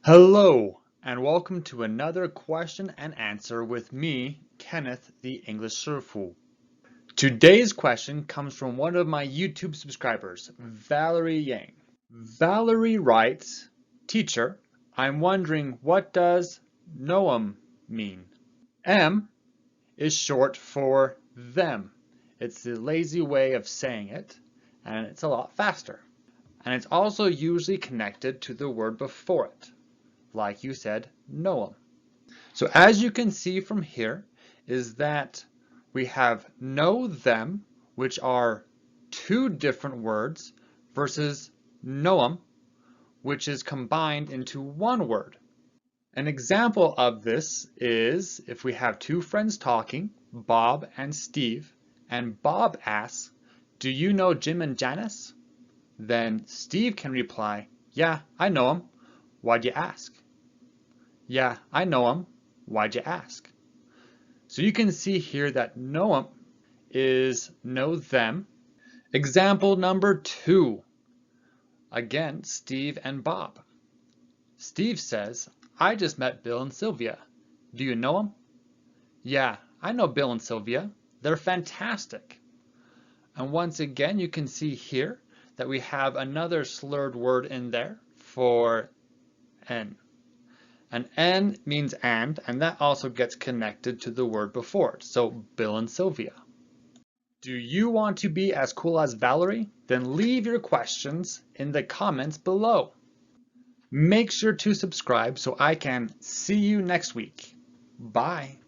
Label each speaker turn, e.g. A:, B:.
A: Hello, and welcome to another question and answer with me, Kenneth, the English Surfu. Today's question comes from one of my YouTube subscribers, Valerie Yang. Valerie writes, Teacher, I'm wondering what does Noam mean? M is short for them. It's the lazy way of saying it, and it's a lot faster. And it's also usually connected to the word before it. Like you said, Noam. So as you can see from here is that we have know them, which are two different words, versus Noam, which is combined into one word. An example of this is if we have two friends talking, Bob and Steve, and Bob asks, do you know Jim and Janice? Then Steve can reply, yeah, I know them. Why'd you ask? Yeah, I know him. Why'd you ask? So you can see here that know him is know them. Example number 2. Again, Steve and Bob. Steve says, I just met Bill and Sylvia. Do you know them? Yeah, I know Bill and Sylvia. They're fantastic. And once again, you can see here that we have another slurred word in there for N. And N means and that also gets connected to the word before it, so Bill and Sylvia. Do you want to be as cool as Valerie? Then leave your questions in the comments below. Make sure to subscribe so I can see you next week. Bye.